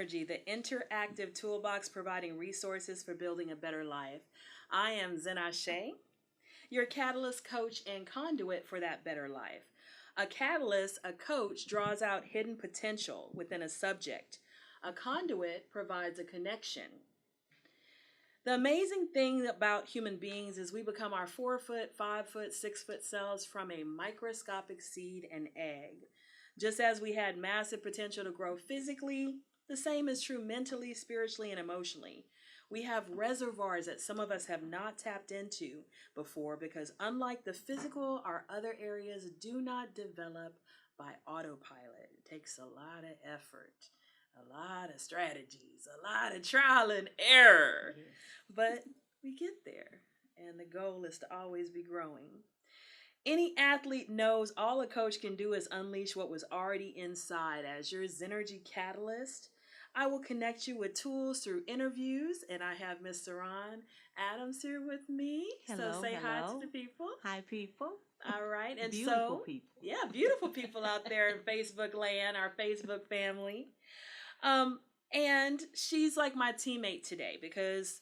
Zennurgy, the interactive toolbox providing resources for building a better life. I am Zennurgy, your catalyst coach and conduit for that better life. A catalyst, a coach, draws out hidden potential within a subject. A conduit provides a connection. The amazing thing about human beings is we become our 4-foot, 5-foot, 6-foot selves from a microscopic seed and egg. Just as we had massive potential to grow physically, the same is true mentally, spiritually, and emotionally. We have reservoirs that some of us have not tapped into before because unlike the physical, our other areas do not develop by autopilot. It takes a lot of effort, a lot of strategies, a lot of trial and error. Yes. But we get there, and the goal is to always be growing. Any athlete knows all a coach can do is unleash what was already inside. As your Zennurgy catalyst, I will connect you with tools through interviews, and I have Miss Saran Adams here with me. Hello, so say hello. Hi to the people. Hi, people. All right, and beautiful people. Yeah, beautiful people out there in Facebook land, our Facebook family. And she's like my teammate today because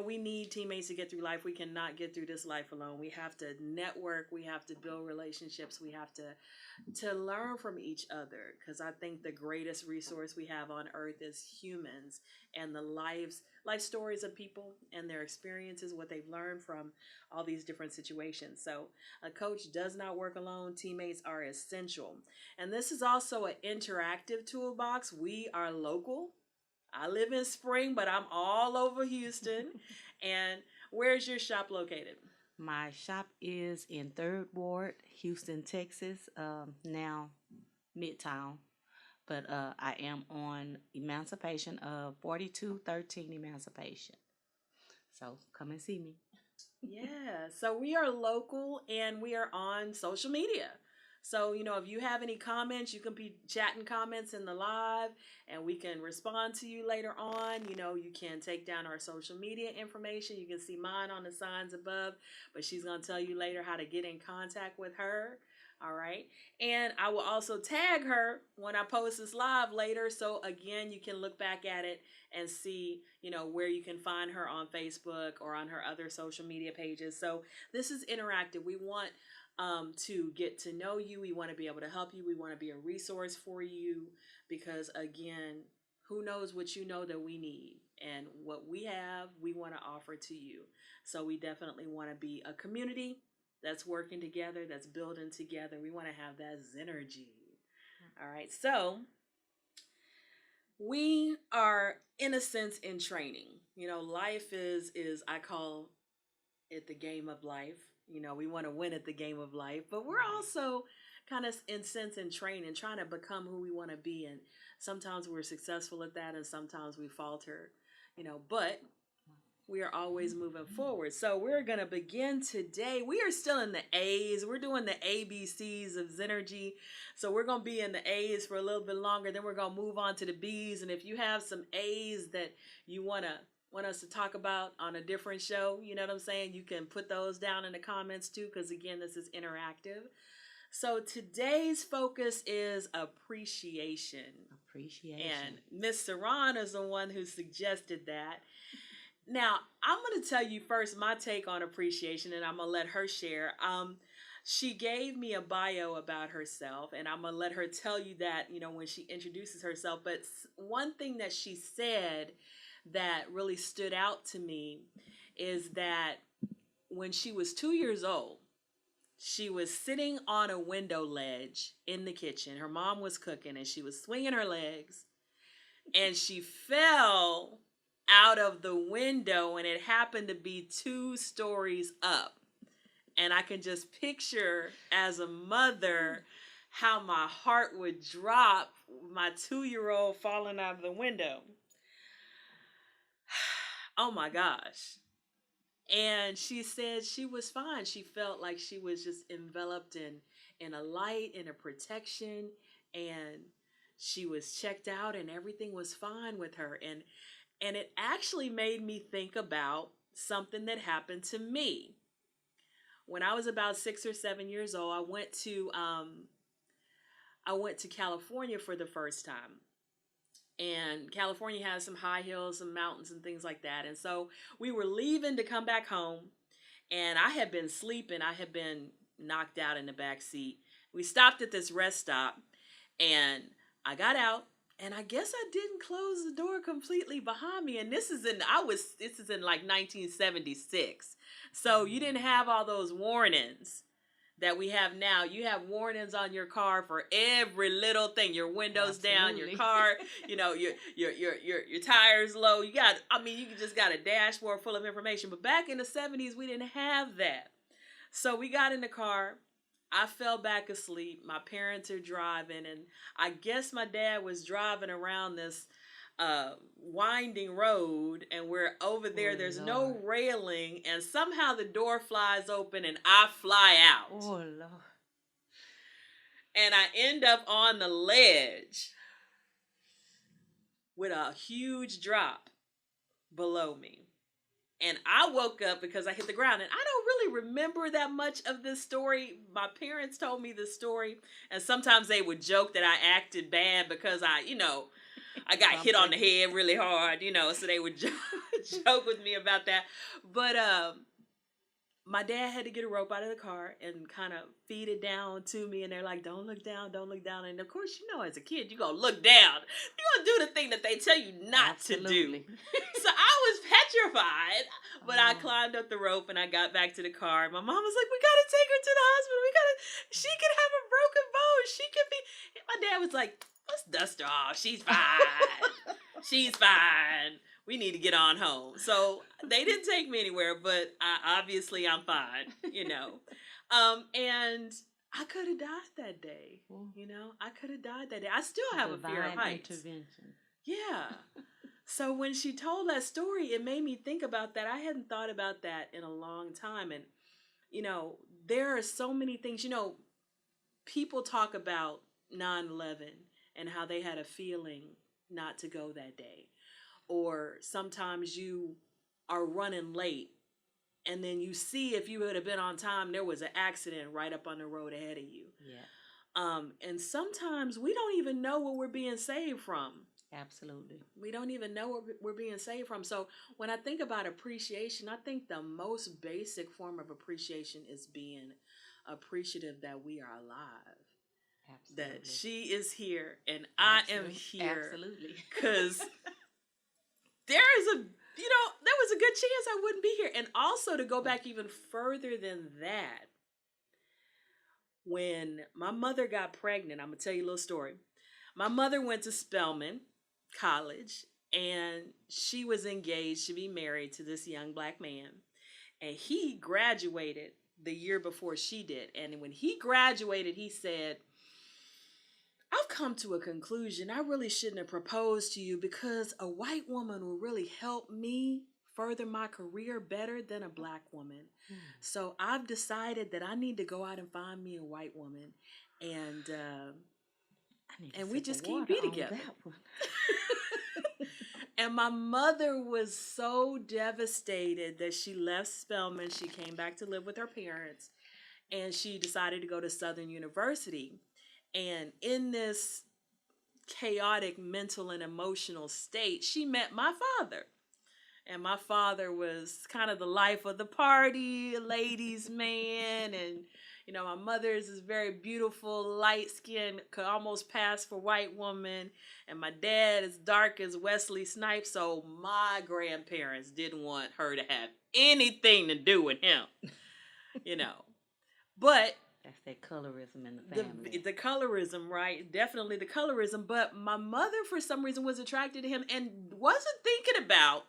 we need teammates to get through life. We cannot get through this life alone. We have to network. We have to build relationships. We have to learn from each other because I think the greatest resource we have on earth is humans and the life stories of people and their experiences, what they've learned from all these different situations. So a coach does not work alone. Teammates are essential. And this is also an interactive toolbox. We are local. I live in Spring, but I'm all over Houston. And where's your shop located? My shop is in 3rd Ward, Houston, Texas, now Midtown. But I am on Emancipation of 4213 Emancipation. So come and see me. Yeah, so we are local and we are on social media. So, if you have any comments, you can be chatting comments in the live and we can respond to you later on. You can take down our social media information. You can see mine on the signs above, but she's going to tell you later how to get in contact with her. All right. And I will also tag her when I post this live later. So again, you can look back at it and see, where you can find her on Facebook or on her other social media pages. So this is interactive. We want to get to know you. We want to be able to help you. We want to be a resource for you because again, who knows what you know that we need, and what we have, we want to offer to you. So we definitely want to be a community that's working together, that's building together. We want to have that Zennurgy. All right. So we are in a sense in training. Life is I call it the game of life. We want to win at the game of life, but we're also kind of in sense in training, trying to become who we want to be. And sometimes we're successful at that and sometimes we falter, but we are always moving forward. So we're going to begin today. We are still in the A's. We're doing the ABCs of Zennurgy. So we're going to be in the A's for a little bit longer. Then we're going to move on to the B's. And if you have some A's that you want us to talk about on a different show, you know what I'm saying? You can put those down in the comments too, because again, this is interactive. So today's focus is appreciation. And Miss Saran is the one who suggested that. Now, I'm going to tell you first my take on appreciation, and I'm going to let her share. She gave me a bio about herself, and I'm going to let her tell you that, when she introduces herself. But one thing that she said that really stood out to me is that when she was 2 years old, she was sitting on a window ledge in the kitchen. Her mom was cooking and she was swinging her legs and she fell out of the window, and it happened to be 2 stories up. And I can just picture as a mother how my heart would drop, my 2-year-old falling out of the window. Oh my gosh. And she said she was fine. She felt like she was just enveloped in a light, in a protection, and she was checked out and everything was fine with her. And it actually made me think about something that happened to me. When I was about 6 or 7 years old, I went to California for the first time. And California has some high hills, some mountains, and things like that. And so we were leaving to come back home, and I had been sleeping. I had been knocked out in the back seat. We stopped at this rest stop, and I got out, and I guess I didn't close the door completely behind me. And this is in like 1976. So you didn't have all those warnings that we have now. You have warnings on your car for every little thing. Your windows down, your car, your tires low. You just got a dashboard full of information. But back in the 70s, we didn't have that. So we got in the car. I fell back asleep. My parents are driving, and I guess my dad was driving around this winding road, and we're over there. There's Lord. No railing, and somehow the door flies open, and I fly out. Oh, Lord. And I end up on the ledge with a huge drop below me. And I woke up because I hit the ground. And I don't really remember that much of this story. My parents told me this story. And sometimes they would joke that I acted bad because I got hit on the head really hard, so they would joke with me about that. But my dad had to get a rope out of the car and kind of feed it down to me. And they're like, don't look down, don't look down. And of course, as a kid, you're going to look down. You're going to do the thing that they tell you not to do. So I was petrified, but I climbed up the rope and I got back to the car. My mom was like, we got to take her to the hospital. She could have a broken bone. She could be. My dad was like, let's dust her off. She's fine. She's fine. We need to get on home. So they didn't take me anywhere, but obviously I'm fine, And I could have died that day, I could have died that day. I still have a fear of heights. Intervention. Yeah. So when she told that story, it made me think about that. I hadn't thought about that in a long time. And, there are so many things, people talk about 9/11 and how they had a feeling not to go that day. Or sometimes you are running late and then you see if you would have been on time, there was an accident right up on the road ahead of you. Yeah. And sometimes we don't even know what we're being saved from. Absolutely. We don't even know what we're being saved from. So when I think about appreciation, I think the most basic form of appreciation is being appreciative that we are alive. Absolutely. That she is here and I am here. Absolutely. Because there was a good chance I wouldn't be here. And also to go back even further than that, when my mother got pregnant, I'm going to tell you a little story. My mother went to Spelman College, and she was engaged to be married to this young black man. And he graduated the year before she did. And when he graduated, he said, I've come to a conclusion. I really shouldn't have proposed to you because a white woman will really help me further my career better than a black woman. So I've decided that I need to go out and find me a white woman. And we just can't be together. And my mother was so devastated that she left Spelman. She came back to live with her parents, and she decided to go to Southern University. And in this chaotic mental and emotional state, she met my father. And my father was kind of the life of the party, a ladies' man. And, my mother is this very beautiful, light-skinned, could almost pass for white woman. And my dad is dark as Wesley Snipes. So my grandparents didn't want her to have anything to do with him, But that's that colorism in the family. The colorism, right? Definitely the colorism. But my mother, for some reason, was attracted to him and wasn't thinking about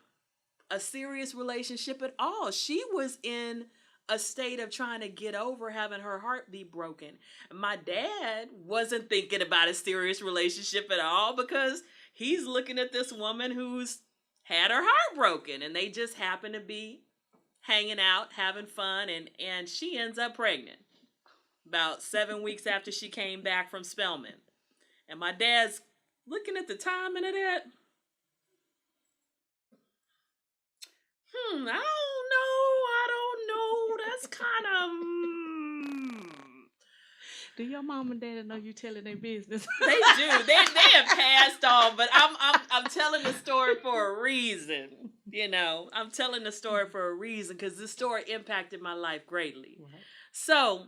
a serious relationship at all. She was in a state of trying to get over having her heart be broken. My dad wasn't thinking about a serious relationship at all because he's looking at this woman who's had her heart broken, and they just happen to be hanging out, having fun, and she ends up pregnant about 7 weeks after she came back from Spelman. And my dad's looking at the timing of that. I don't know. That's kind of... Do your mom and daddy know you telling their business? They do. They have passed on, but I'm telling the story for a reason. You know, I'm telling the story for a reason because this story impacted my life greatly. Right. So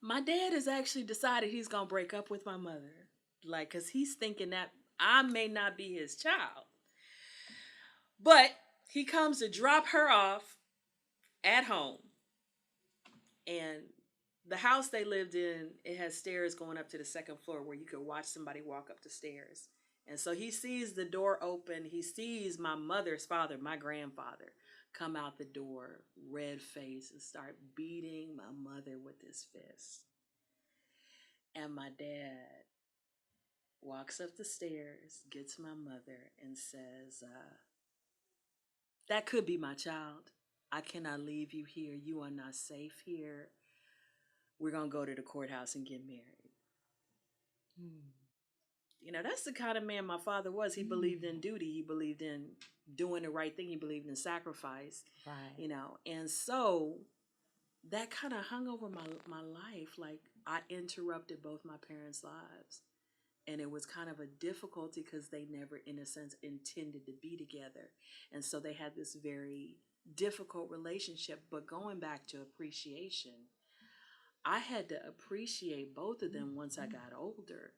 my dad has actually decided he's gonna break up with my mother, like, cause he's thinking that I may not be his child. But he comes to drop her off at home, and the house they lived in, it has stairs going up to the second floor where you could watch somebody walk up the stairs. And so he sees the door open. He sees my mother's father, my grandfather, come out the door, red face, and start beating my mother with his fist. And my dad walks up the stairs, gets my mother, and says, that could be my child. I cannot leave you here. You are not safe here. We're going to go to the courthouse and get married. Mm. You know, that's the kind of man my father was. He believed in duty. He believed in doing the right thing. He believed in sacrifice. Right. You know, and so that kind of hung over my life. Like, I interrupted both my parents' lives. And it was kind of a difficulty because they never, in a sense, intended to be together. And so they had this very difficult relationship. But going back to appreciation, I had to appreciate both of them once I got older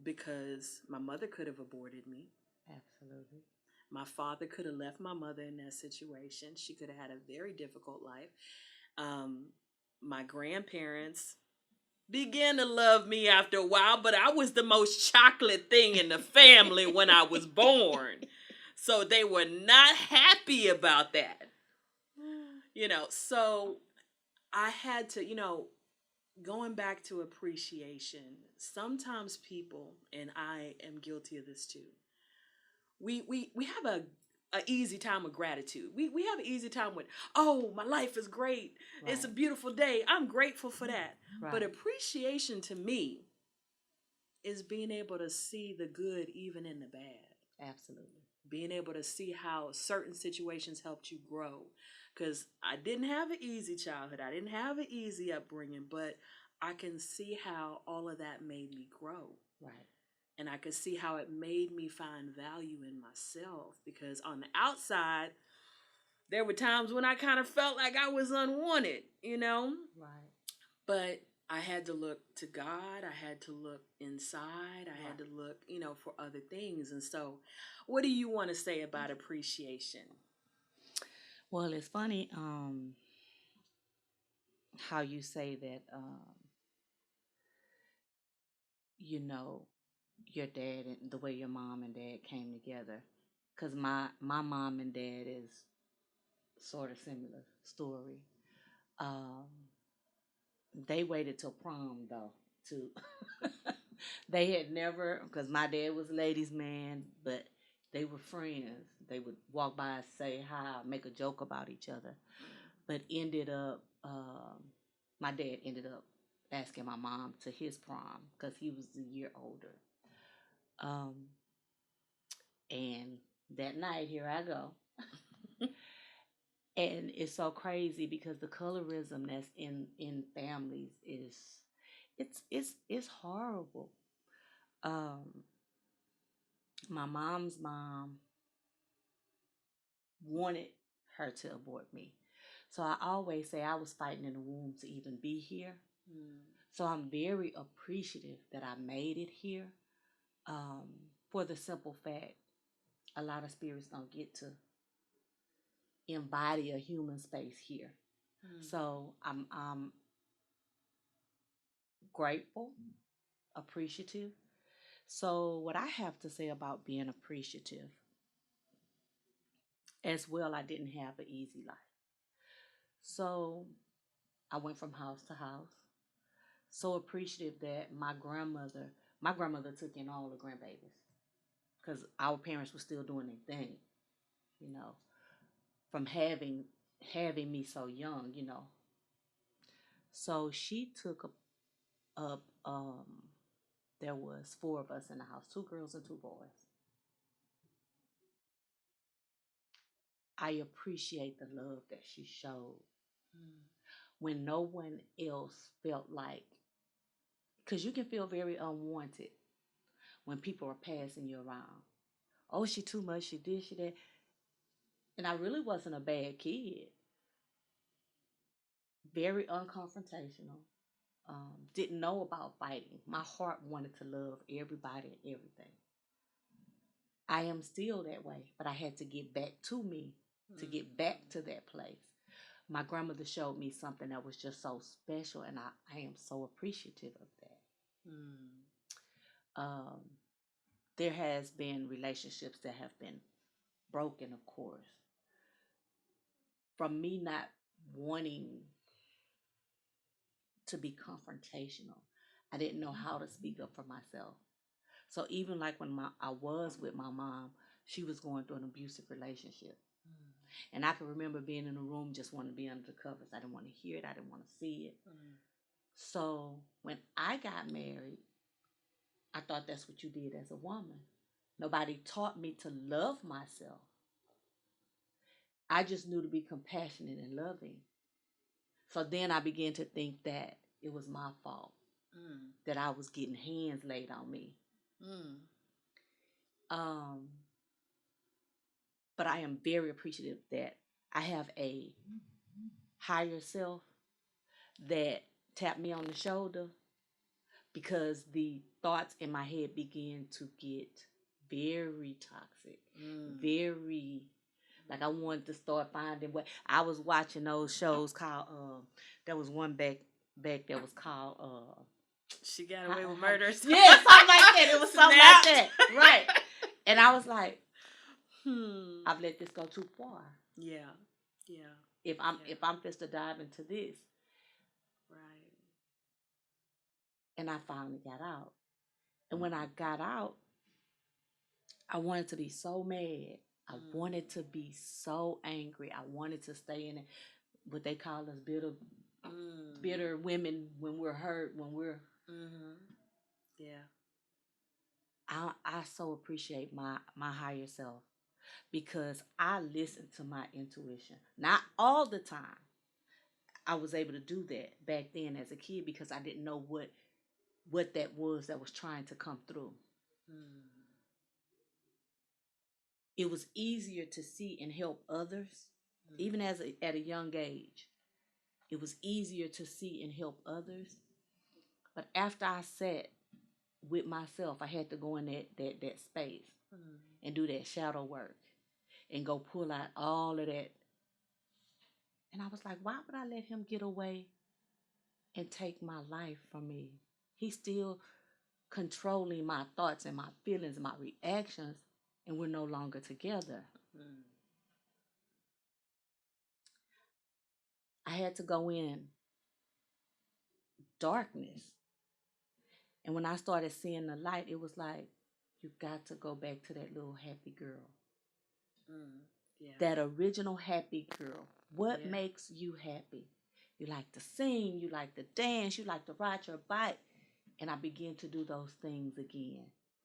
because my mother could have aborted me. Absolutely. My father could have left my mother in that situation. She could have had a very difficult life. My grandparents began to love me after a while, but I was the most chocolate thing in the family when I was born. So they were not happy about that. You know, so I had to, going back to appreciation, sometimes people, and I am guilty of this too, we have a easy time with gratitude. We have an easy time with, oh, my life is great. Right. It's a beautiful day. I'm grateful for that. Right. But appreciation to me is being able to see the good even in the bad. Absolutely. Being able to see how certain situations helped you grow. Because I didn't have an easy childhood. I didn't have an easy upbringing, but I can see how all of that made me grow. Right. And I could see how it made me find value in myself. Because on the outside, there were times when I kind of felt like I was unwanted, Right. But I had to look to God. I had to look inside. I had to look, for other things. And so, what do you want to say about appreciation? Well, it's funny how you say that, your dad and the way your mom and dad came together. Because my mom and dad is sort of similar story. Um, they waited till prom, though, to they had never, because my dad was a ladies' man, but they were friends. They would walk by, say hi, make a joke about each other. But ended up, my dad ended up asking my mom to his prom because he was a year older. Um, and that night, here I go. And it's so crazy because the colorism that's in families is it's horrible. Um, my mom's mom wanted her to abort me. So I always say I was fighting in the womb to even be here. Mm. So I'm very appreciative that I made it here. Um, for the simple fact, a lot of spirits don't get to embody a human space here. Mm. So I'm grateful, appreciative. So what I have to say about being appreciative, as well, I didn't have an easy life. So I went from house to house. So appreciative that my grandmother took in all the grandbabies because our parents were still doing their thing, you know, from having me so young. So she took up. There was 4 of us in the house, 2 girls and 2 boys. I appreciate the love that she showed when no one else felt like Because you can feel very unwanted when people are passing you around. Oh, she too much, she did, she that. And I really wasn't a bad kid. Very unconfrontational. Didn't know about fighting. My heart wanted to love everybody and everything. I am still that way, but I had to get back to me to get back to that place. My grandmother showed me something that was just so special, and I am so appreciative of that. Um, there has been relationships that have been broken, of course, from me not wanting to be confrontational. I didn't know how to speak up for myself. So even like when I was with my mom, she was going through an abusive relationship. And I can remember being in a room just wanting to be under the covers. I didn't want to hear it. I didn't want to see it. So when I got married, I thought that's what you did as a woman. Nobody taught me to love myself. I just knew to be compassionate and loving. So then I began to think that it was my fault that I was getting hands laid on me. But I am very appreciative that I have a higher self that tapped me on the shoulder, because the thoughts in my head began to get very toxic, very, like I wanted to start finding what I was watching those shows called there was one back that was called She Got Away with Murder. Yeah, something like that. It was something like that, right? And I was like, I've let this go too far. Yeah. If I'm supposed to dive into this, right. And I finally got out. And when I got out, I wanted to be so mad. I wanted to be so angry. I wanted to stay in it. What they call us bitter women when we're hurt, when we're. Yeah. I so appreciate my higher self, because I listen to my intuition. Not all the time. I was able to do that back then as a kid because I didn't know what that was trying to come through. It was easier to see and help others, even at a young age. It was easier to see and help others. But after I sat with myself, I had to go in that space and do that shadow work and go pull out all of that. And I was like, why would I let him get away and take my life from me? He's still controlling my thoughts and my feelings and my reactions, and we're no longer together. I had to go in darkness. And when I started seeing the light, it was like, you got to go back to that little happy girl. Yeah. That original happy girl. What makes you happy? You like to sing, you like to dance, you like to ride your bike. And I began to do those things again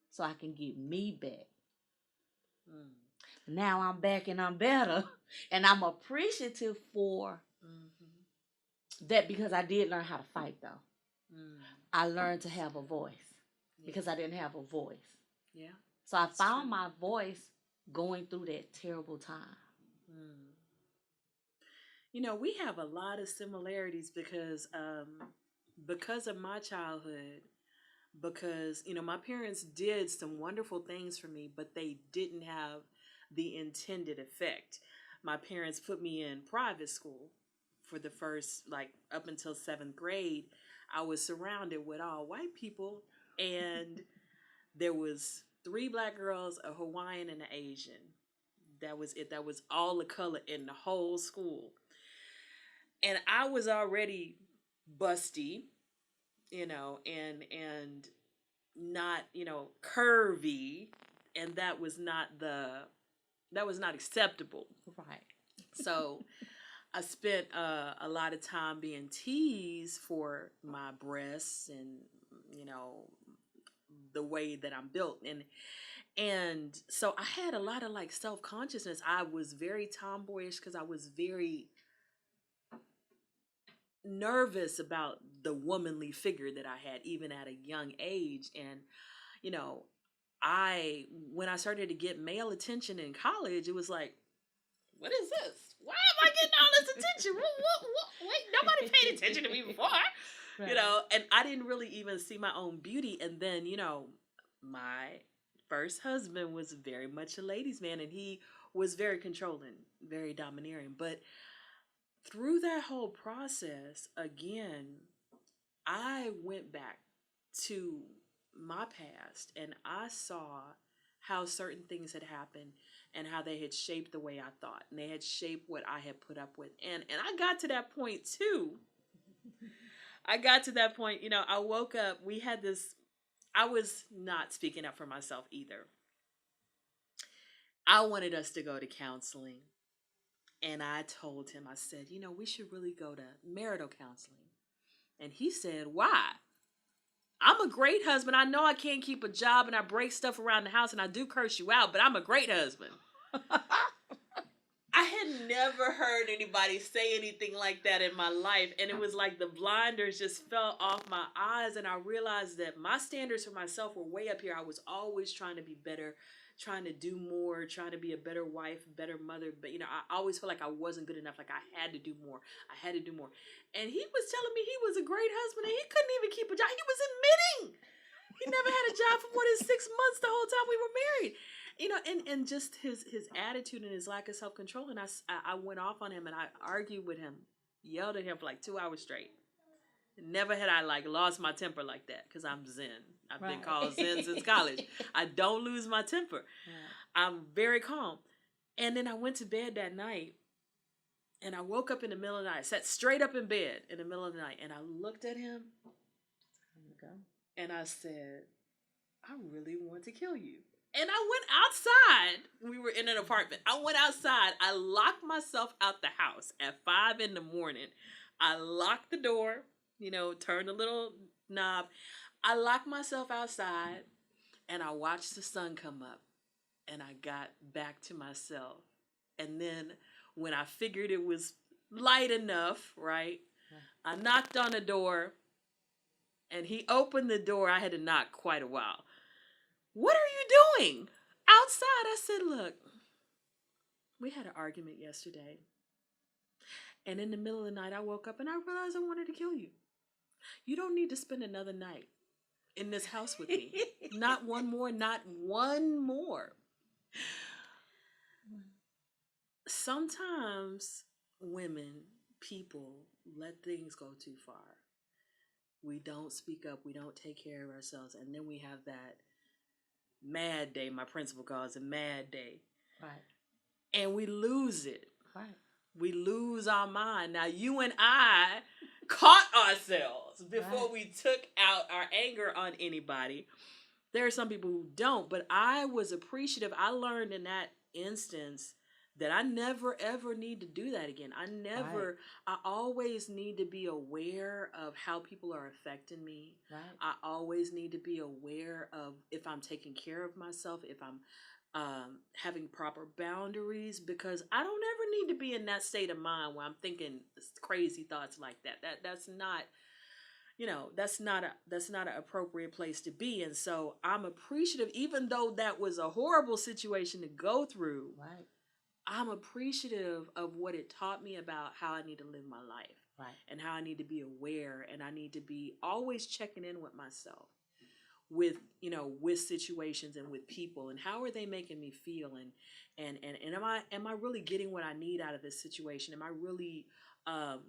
so I can get me back. Now I'm back and I'm better. And I'm appreciative for that, because I did learn how to fight, though. I learned to have a voice because I didn't have a voice. Yeah. So I found my voice going through that terrible time. You know, we have a lot of similarities because of my childhood, because, you know, my parents did some wonderful things for me, but they didn't have the intended effect. My parents put me in private school for the first, like, up until 7th grade. I was surrounded with all white people, and there was 3 black girls, a Hawaiian, and an Asian. That was it. That was all the color in the whole school. And I was already busty, you know, and not, you know, curvy, and that was not acceptable. Right. So I spent a lot of time being teased for my breasts and, you know, the way that I'm built. And so I had a lot of like self-consciousness. I was very tomboyish because I was very nervous about the womanly figure that I had, even at a young age. And, you know, when I started to get male attention in college, it was like, what is this? Why am I getting all this attention? Wait, nobody paid attention to me before. Right. You know, and I didn't really even see my own beauty. And then, you know, my first husband was very much a ladies' man, and he was very controlling, very domineering. But through that whole process, again, I went back to my past and I saw how certain things had happened and how they had shaped the way I thought, and they had shaped what I had put up with. And I got to that point too. I got to that point, you know, I woke up, we had this, I was not speaking up for myself either. I wanted us to go to counseling. And I told him, I said, you know, we should really go to marital counseling. And he said, why? I'm a great husband. I know I can't keep a job and I break stuff around the house and I do curse you out, but I'm a great husband. I had never heard anybody say anything like that in my life. And it was like the blinders just fell off my eyes. And I realized that my standards for myself were way up here. I was always trying to be better, trying to do more, trying to be a better wife, better mother. But, you know, I always felt like I wasn't good enough. Like I had to do more. I had to do more. And he was telling me he was a great husband and he couldn't even keep a job. He was admitting he never had a job for more than 6 months the whole time we were married. You know, and just his attitude and his lack of self-control. And I went off on him and I argued with him, yelled at him for like 2 hours straight. Never had I like lost my temper like that because I'm Zen. I've been called Zen since college. I don't lose my temper. Right. I'm very calm. And then I went to bed that night and I woke up in the middle of the night, sat straight up in bed in the middle of the night, and I looked at him and I said, I really want to kill you. And I went outside. We were in an apartment. I went outside. I locked myself out the house at 5 a.m. I locked the door, you know, turned the little knob. I locked myself outside and I watched the sun come up and I got back to myself. And then when I figured it was light enough, right, I knocked on the door and he opened the door. I had to knock quite a while. What are you doing outside? I said, look, we had an argument yesterday. And in the middle of the night, I woke up and I realized I wanted to kill you. You don't need to spend another night in this house with me. Not one more, not one more. Sometimes women, people, let things go too far. We don't speak up. We don't take care of ourselves. And then we have that mad day. My principal calls it mad day. Right. And we lose it. Right. We lose our mind. Now, you and I caught ourselves before we took out our anger on anybody. There are some people who don't, but I was appreciative. I learned in that instance that I never, ever need to do that again. I always need to be aware of how people are affecting me. Right. I always need to be aware of if I'm taking care of myself, if I'm having proper boundaries, because I don't ever need to be in that state of mind where I'm thinking crazy thoughts like that. That's not, you know, that's not an appropriate place to be. And so I'm appreciative, even though that was a horrible situation to go through. Right. I'm appreciative of what it taught me about how I need to live my life. Right. And how I need to be aware, and I need to be always checking in with myself, with, you know, with situations and with people, and how are they making me feel, and am I really getting what I need out of this situation? Am I really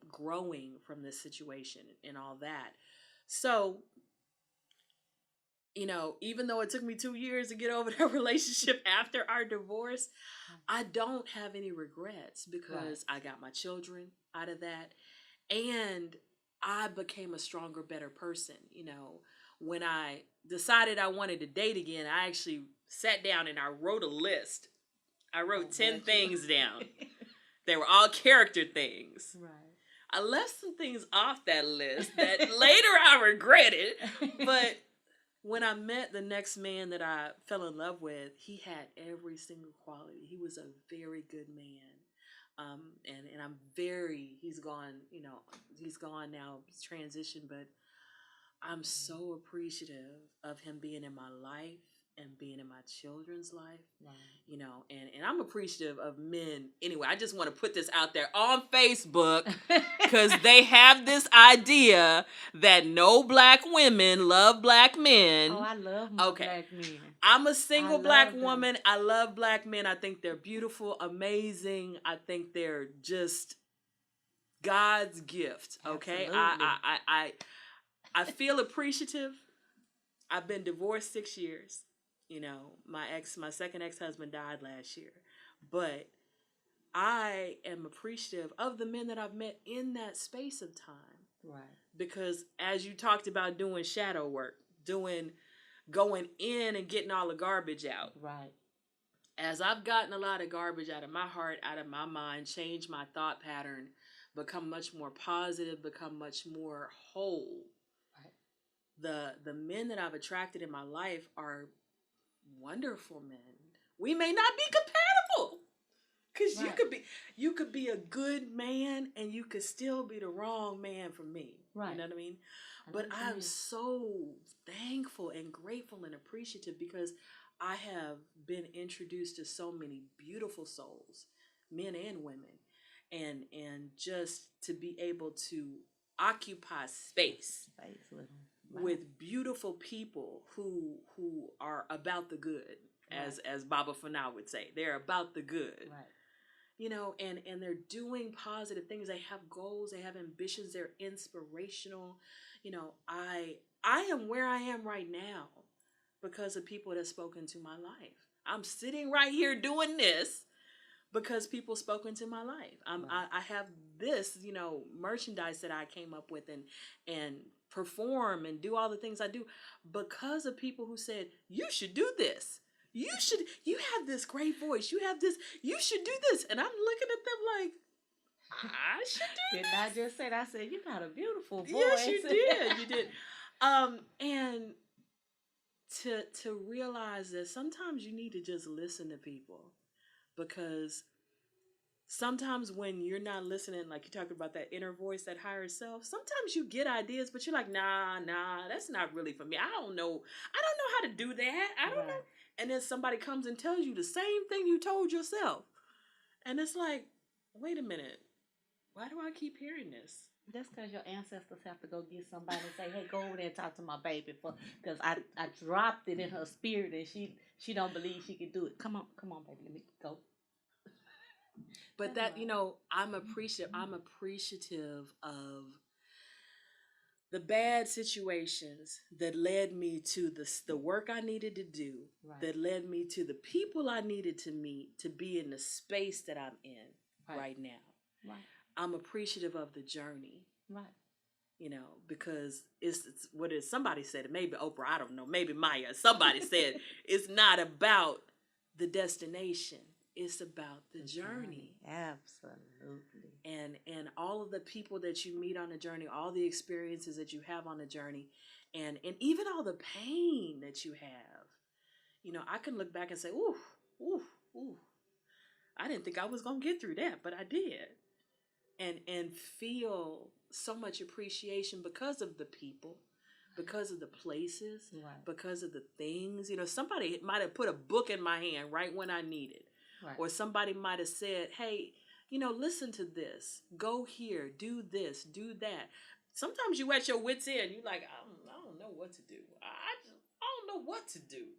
growing from this situation and all that? So, you know, even though it took me 2 years to get over that relationship after our divorce, I don't have any regrets because I got my children out of that, and I became a stronger, better person. You know, when I decided I wanted to date again, I actually sat down and I wrote a list. I wrote 10 things down. They were all character things. Right. I left some things off that list that later I regretted, but when I met the next man that I fell in love with, he had every single quality. He was a very good man. And he's gone, he's gone now, he's transitioned, but I'm so appreciative of him being in my life and being in my children's life, Right. And I'm appreciative of men. Anyway, I just want to put this out there on Facebook because they have this idea that no black women love black men. Oh, I love my black men. I'm a single black them. woman. I love black men. I think they're beautiful, amazing. I think they're just God's gift. Okay, Absolutely. I feel appreciative. I've been divorced 6 years. My second ex-husband died last year. But I am appreciative of the men that I've met in that space of time. Right. Because as you talked about doing shadow work, going in and getting all the garbage out. Right. As I've gotten a lot of garbage out of my heart, out of my mind, changed my thought pattern, become much more positive, become much more whole. Right. The men that I've attracted in my life are wonderful men. We may not be compatible. Because right. you could be a good man and you could still be the wrong man for me. Right. You know what I mean? But I'm so thankful and grateful and appreciative because I have been introduced to so many beautiful souls, men and women. And just to be able to occupy space with beautiful people who are about the good, right. as Baba Fanau would say. They're about the good. Right. And they're doing positive things. They have goals, they have ambitions, they're inspirational. I am where I am right now because of people that have spoken to my life. I'm sitting right here doing this because people spoke into my life. Right. I have this, merchandise that I came up with and perform and do all the things I do because of people who said, you should do this. You have this great voice. You should do this. And I'm looking at them like, I should do this. Didn't I just say that? I said, you got a beautiful voice. Yes, you did. You did. And to realize that sometimes you need to just listen to people. Because sometimes when you're not listening, like you talked about that inner voice, that higher self, sometimes you get ideas, but you're like, nah, that's not really for me. I don't know how to do that. I don't know. And then somebody comes and tells you the same thing you told yourself. And it's like, wait a minute. Why do I keep hearing this? That's because your ancestors have to go get somebody and say, hey, go over there and talk to my baby. Because I dropped it in her spirit and she don't believe she can do it. Come on, baby, let me go. But that, I'm appreciative of the bad situations that led me to the work I needed to do, right. That led me to the people I needed to meet, to be in the space that I'm in right now. Right. I'm appreciative of the journey. Right. Because it's what is somebody said it, maybe Oprah, I don't know, maybe Maya, somebody said it's not about the destination. It's about the journey. Absolutely. And all of the people that you meet on the journey, all the experiences that you have on the journey, and even all the pain that you have. I can look back and say, ooh, I didn't think I was going to get through that, but I did. And feel so much appreciation because of the people, because of the places, right. Because of the things. Somebody might have put a book in my hand right when I needed. Right. Or somebody might have said, hey, listen to this. Go here. Do this. Do that. Sometimes you at your wit's end. You're like, I don't know what to do. I don't know what to do.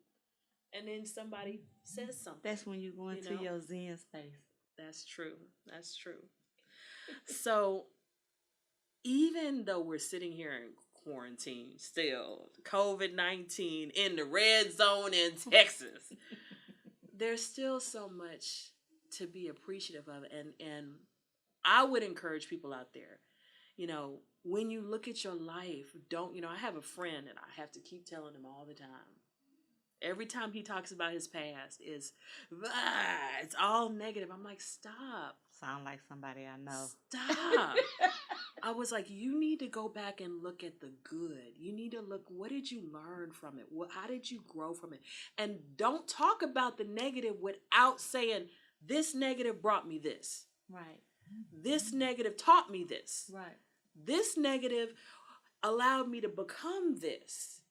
And then somebody says something. That's when you go into your Zen space. That's true. So even though we're sitting here in quarantine still, COVID-19 in the red zone in Texas, there's still so much to be appreciative of. And I would encourage people out there, when you look at your life, I have a friend and I have to keep telling him all the time. Every time he talks about his past, it's all negative. I'm like, stop. Sound like somebody I know. Stop. I was like, you need to go back and look at the good. You need to look, what did you learn from it? How did you grow from it? And don't talk about the negative without saying, this negative brought me this. Right. This negative taught me this. Right. This negative allowed me to become this.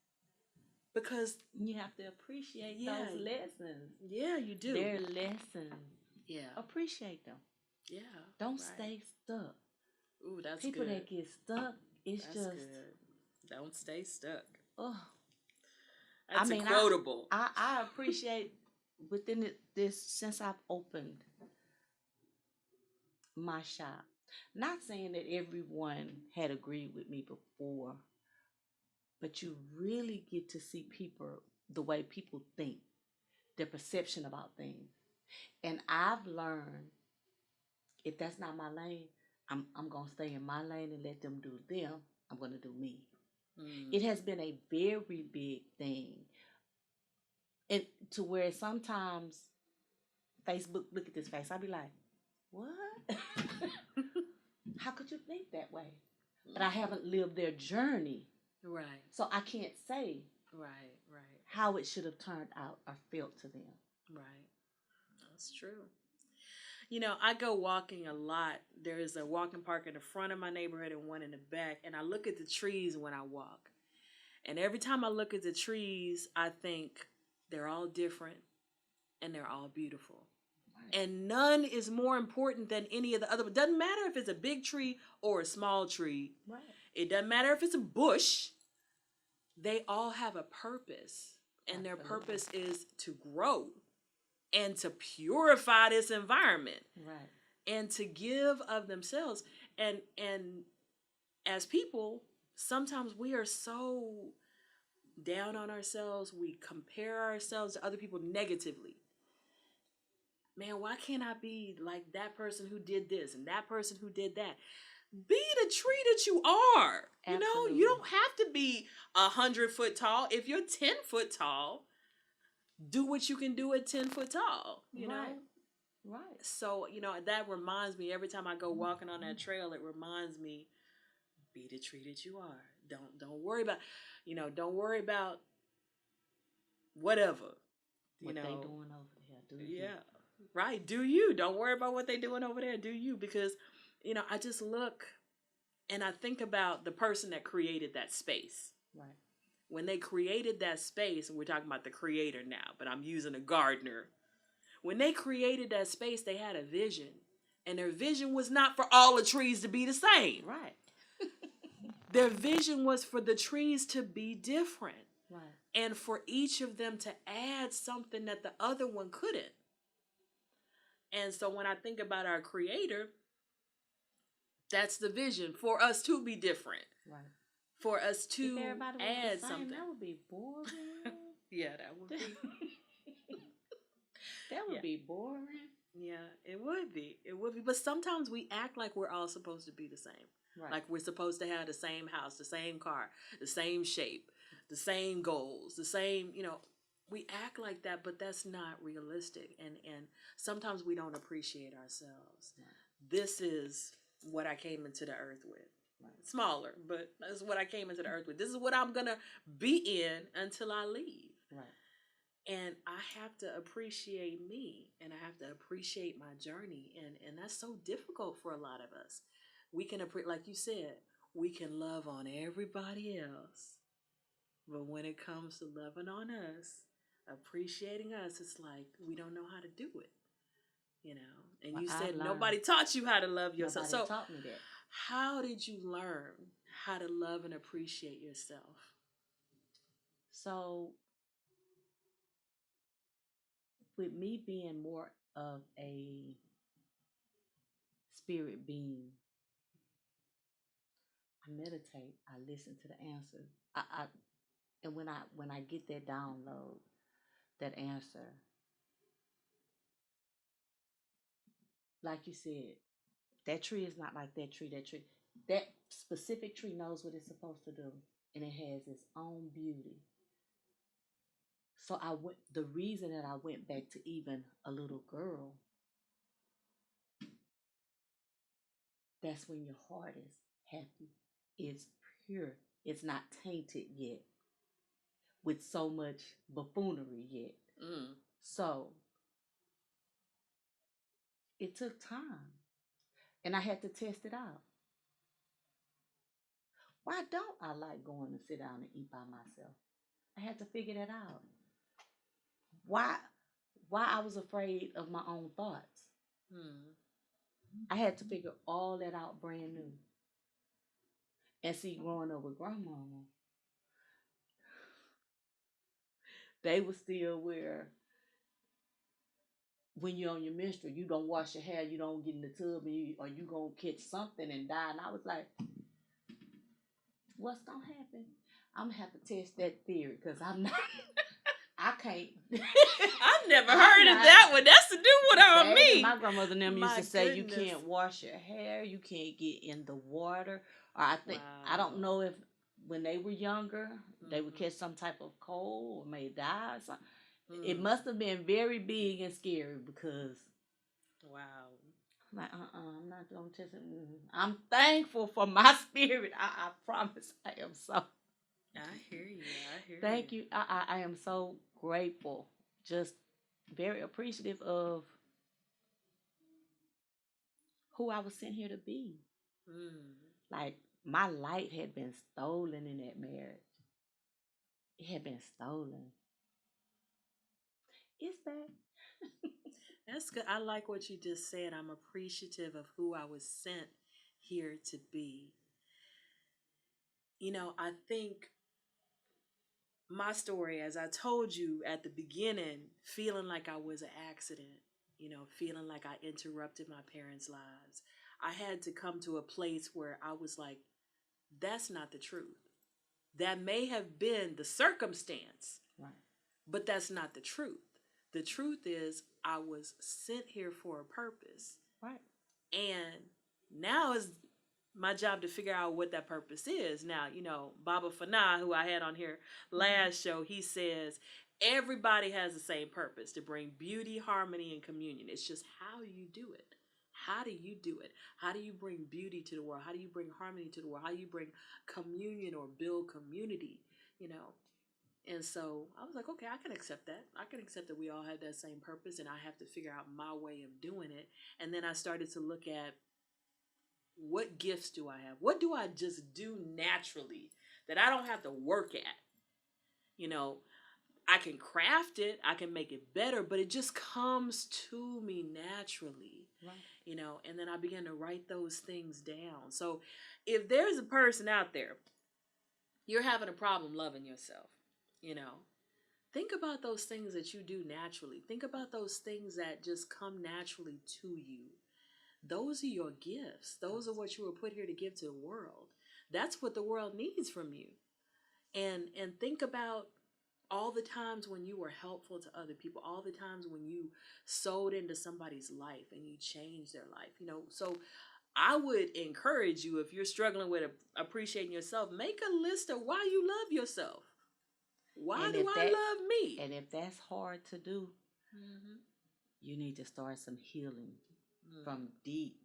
Because you have to appreciate Yeah. those lessons. Yeah, you do. They're lessons. Yeah. Appreciate them. Yeah. Don't right. stay stuck. Ooh, that's People good. that get stuck, it's That's just good. Don't stay stuck. oh. That's quotable. I appreciate within this since I've opened my shop. Not saying that everyone had agreed with me before, but you really get to see people the way people think, their perception about things. And I've learned if that's not my lane, I'm gonna stay in my lane and let them do them. I'm gonna do me. It has been a very big thing. And to where sometimes Facebook, look at this face, I'll be like, what? How could you think that way? But I haven't lived their journey. Right. So I can't say Right. how it should have turned out or felt to them. Right. That's true. I go walking a lot. There's a walking park in the front of my neighborhood and one in the back. And I look at the trees when I walk. And every time I look at the trees, I think they're all different and they're all beautiful. Right. And none is more important than any of the other. It doesn't matter if it's a big tree or a small tree. Right. It doesn't matter if it's a bush. They all have a purpose. And their purpose is to grow and to purify this environment. Right. And to give of themselves. And as people, sometimes we are so down on ourselves. We compare ourselves to other people negatively. Man, why can't I be like that person who did this and that person who did that? Be the tree that you are. Absolutely. You don't have to be 100 foot tall. If you're 10 foot tall, do what you can do at 10 foot tall. You know? Right. So, that reminds me every time I go walking on that trail, it reminds me, be the tree that you are. Don't worry about, don't worry about whatever. What they doing over there. Do you? Yeah. Right. Do you. Don't worry about what they doing over there. Do you? Because, I just look and I think about the person that created that space. Right. When they created that space, and we're talking about the creator now, but I'm using a gardener. When they created that space, they had a vision. And their vision was not for all the trees to be the same. Right. Their vision was for the trees to be different. Right. And for each of them to add something that the other one couldn't. And so when I think about our creator, that's the vision, for us to be different. Right. For us to add something. That would be boring. Yeah, that would be. That would be boring. Yeah, it would be. It would be. But sometimes we act like we're all supposed to be the same. Right. Like we're supposed to have the same house, the same car, the same shape, the same goals, the same, we act like that, but that's not realistic. And sometimes we don't appreciate ourselves. Right. This is what I came into the earth with. Right. Smaller, but that's what I came into the earth with. This is what I'm going to be in until I leave. Right. And I have to appreciate me, and I have to appreciate my journey. And that's so difficult for a lot of us. We can, like you said, we can love on everybody else. But when it comes to loving on us, appreciating us, it's like we don't know how to do it. And you said nobody taught you how to love yourself. Nobody taught me that. How did you learn how to love and appreciate yourself? So, with me being more of a spirit being, I meditate. I listen to the answers. And when I get that download, that answer, like you said, that tree is not like that tree. That specific tree knows what it's supposed to do, and it has its own beauty. So the reason that I went back to even a little girl, that's when your heart is happy. It's pure. It's not tainted yet with so much buffoonery yet. So it took time. And I had to test it out. Why don't I like going to sit down and eat by myself? I had to figure that out. Why why I was afraid of my own thoughts. Hmm. I had to figure all that out brand new. And see, growing up with grandmama, they were still where when you're on your menstrual, you don't wash your hair, you don't get in the tub, or you gonna catch something and die. And I was like, what's gonna happen? I'm gonna have to test that theory because I'm not. I can't. I've never heard of that one. That's to do with me. My grandmother and them used to say goodness. you can't wash your hair, you can't get in the water. Or I think I don't Wow. know if when they were younger they would catch some type of cold or may die or something. It must have been very big and scary because Wow. I'm like, I'm not gonna test it. I'm thankful for my spirit. I promise I am so. I hear you. I hear Thank you. I am so grateful. Just very appreciative of who I was sent here to be. Like my light had been stolen in that marriage. It had been stolen. It's back. That's good. I like what you just said. I'm appreciative of who I was sent here to be. I think my story, as I told you at the beginning, feeling like I was an accident, feeling like I interrupted my parents' lives, I had to come to a place where I was like, that's not the truth. That may have been the circumstance, Right. but that's not the truth. The truth is, I was sent here for a purpose. Right. And now is my job to figure out what that purpose is. Now, Baba Fana, who I had on here last show, he says everybody has the same purpose, to bring beauty, harmony, and communion. It's just how you do it. How do you do it? How do you bring beauty to the world? How do you bring harmony to the world? How do you bring communion or build community? And so I was like, okay, I can accept that. I can accept that we all have that same purpose, and I have to figure out my way of doing it. And then I started to look at, what gifts do I have? What do I just do naturally that I don't have to work at? I can craft it, I can make it better, but it just comes to me naturally. Right. And then I began to write those things down. So if there's a person out there, you're having a problem loving yourself, think about those things that you do naturally. Think about those things that just come naturally to you. Those are your gifts. Those are what you were put here to give to the world. That's what the world needs from you. And think about all the times when you were helpful to other people, all the times when you sowed into somebody's life and you changed their life. So I would encourage you, if you're struggling with appreciating yourself, make a list of why you love yourself. Why do I love me? And if that's hard to do, you need to start some healing from deep.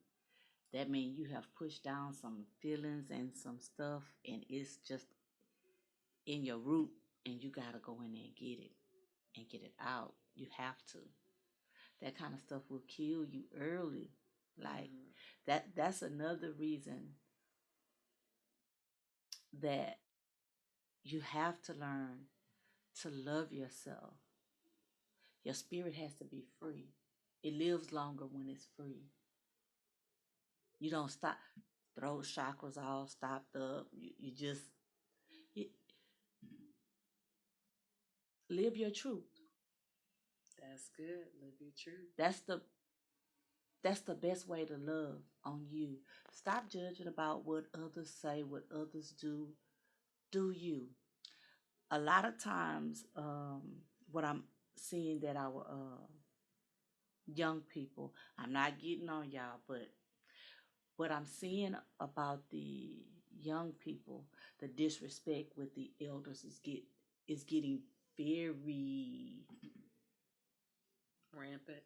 That means you have pushed down some feelings and some stuff, and it's just in your root, and you got to go in there and get it out. You have to. That kind of stuff will kill you early. Like that's another reason that you have to learn to love yourself. Your spirit has to be free. It lives longer when it's free. You don't stop, throat chakras all stopped up. You just live your truth. That's good. Live your truth. That's the best way to love on you. Stop judging about what others say, what others do. Do you? A lot of times, what I'm seeing that our young people, I'm not getting on y'all, but what I'm seeing about the young people, the disrespect with the elders is getting very rampant.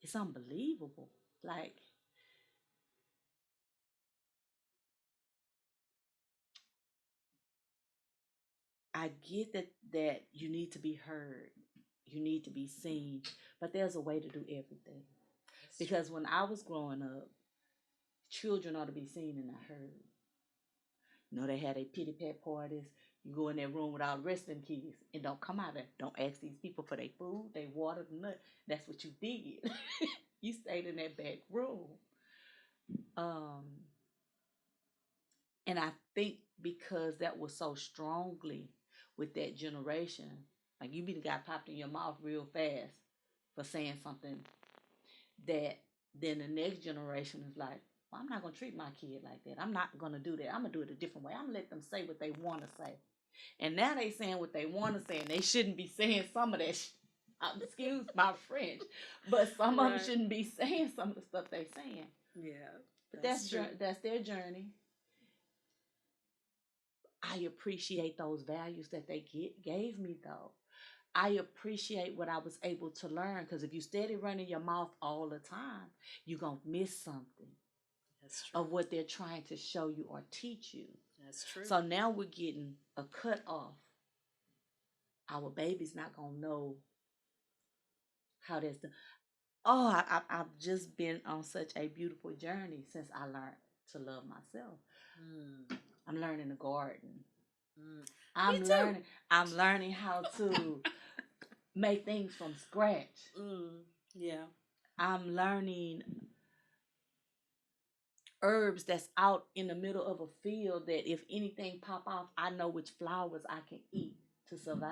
It's unbelievable. Like, I get that you need to be heard, you need to be seen, but there's a way to do everything. Because when I was growing up, children ought to be seen and not heard. You know, they had their pity pat parties. You go in that room with all the rest of them kids and don't come out there. Don't ask these people for their food, their water, nut. That's what you did. You stayed in that back room. Um, and I think because that was so strongly with that generation, like you be the guy popped in your mouth real fast for saying something that then the next generation is like, well, I'm not going to treat my kid like that. I'm not going to do that. I'm going to do it a different way. I'm going to let them say what they want to say. And now they saying what they want to say, and they shouldn't be saying some of that excuse my French, but some of them shouldn't be saying some of the stuff they saying. Yeah, but that's their journey. I appreciate those values that they gave me, though. I appreciate what I was able to learn, because if you steady running your mouth all the time, you're going to miss something. That's true. Of what they're trying to show you or teach you. That's true. So now we're getting a cut off. Our baby's not going to know how that's done. Oh, I've just been on such a beautiful journey since I learned to love myself. I'm learning to garden. I'm learning how to make things from scratch. Yeah. I'm learning herbs that's out in the middle of a field that if anything pop off, I know which flowers I can eat to survive.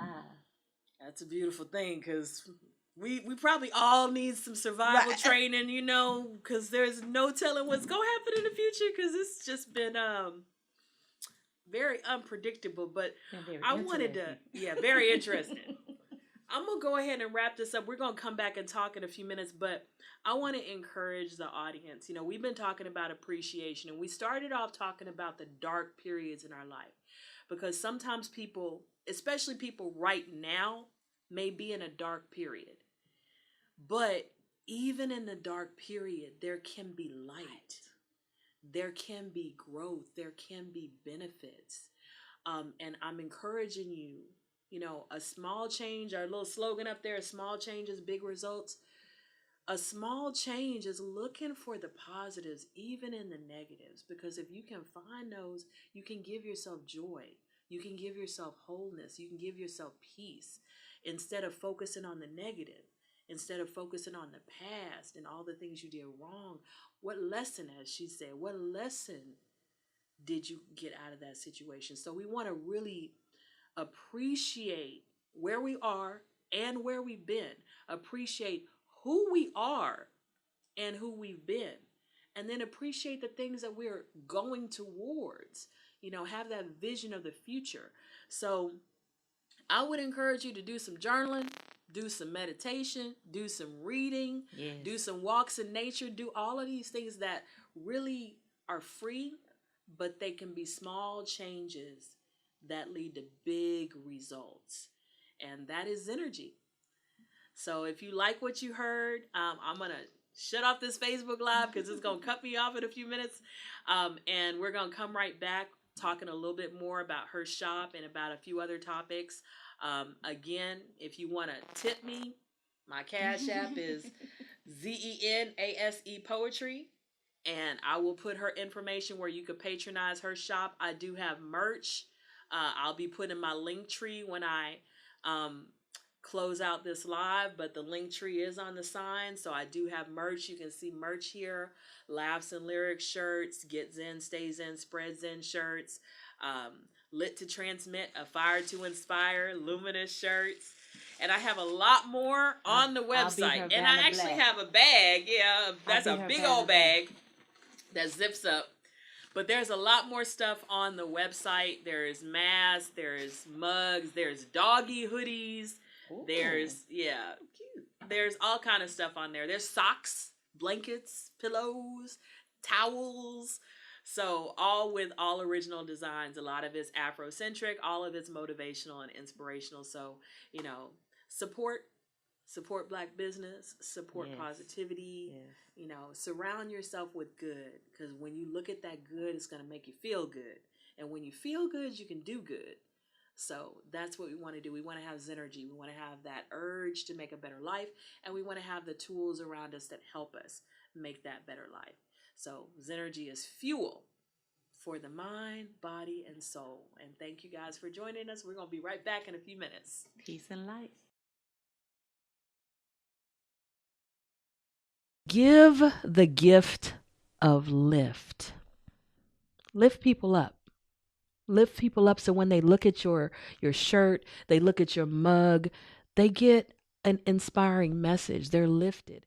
That's a beautiful thing, because we probably all need some survival training, you know, because there's no telling what's going to happen in the future, because it's just been very unpredictable. But I wanted to, very interesting. I'm going to go ahead and wrap this up. We're going to come back and talk in a few minutes, but I want to encourage the audience. You know, we've been talking about appreciation, and we started off talking about the dark periods in our life, because sometimes people, especially people right now, may be in a dark period. But even in the dark period, there can be light. There can be growth. There can be benefits. And I'm encouraging you, you know, a small change, our little slogan up there, a small change is big results. A small change is looking for the positives, even in the negatives, because if you can find those, you can give yourself joy. You can give yourself wholeness. You can give yourself peace instead of focusing on the negative, instead of focusing on the past and all the things you did wrong. What lesson, as she said, what lesson did you get out of that situation? So we want to really appreciate where we are and where we've been. Appreciate who we are and who we've been. And then appreciate the things that we're going towards. You know, have that vision of the future. So I would encourage you to do some journaling, do some meditation, do some reading, do some walks in nature, do all of these things that really are free, but they can be small changes that lead to big results. And that is Zennurgy. So if you like what you heard, I'm going to shut off this Facebook Live because it's going to cut me off in a few minutes. And we're going to come right back talking a little bit more about her shop and about a few other topics. Again, if you want to tip me, my Cash App is ZENASE Poetry. And I will put her information where you could patronize her shop. I do have merch. I'll be putting my link tree when I close out this live, but the link tree is on the sign. So I do have merch. You can see merch here. Laughs and Lyrics shirts, Get Zen, Stay Zen, Spread Zen shirts, Lit to Transmit, A Fire to Inspire, Luminous shirts. And I have a lot more on the website. And I actually have a bag. Yeah, that's a big old bag that zips up. But there's a lot more stuff on the website. There's masks, there's mugs, there's doggy hoodies. Ooh, there's cute. There's all kind of stuff on there. There's socks, blankets, pillows, towels. So all with all original designs. A lot of it's Afrocentric, all of it's motivational and inspirational. So, you know, support Black business, support positivity, you know, surround yourself with good, because when you look at that good, it's going to make you feel good. And when you feel good, you can do good. So that's what we want to do. We want to have Zennurgy. We want to have that urge to make a better life, and we want to have the tools around us that help us make that better life. So Zennurgy is fuel for the mind, body, and soul. And thank you guys for joining us. We're going to be right back in a few minutes. Peace and light. Give the gift of lift. Lift people up. Lift people up so when they look at your shirt, they look at your mug, they get an inspiring message. They're lifted.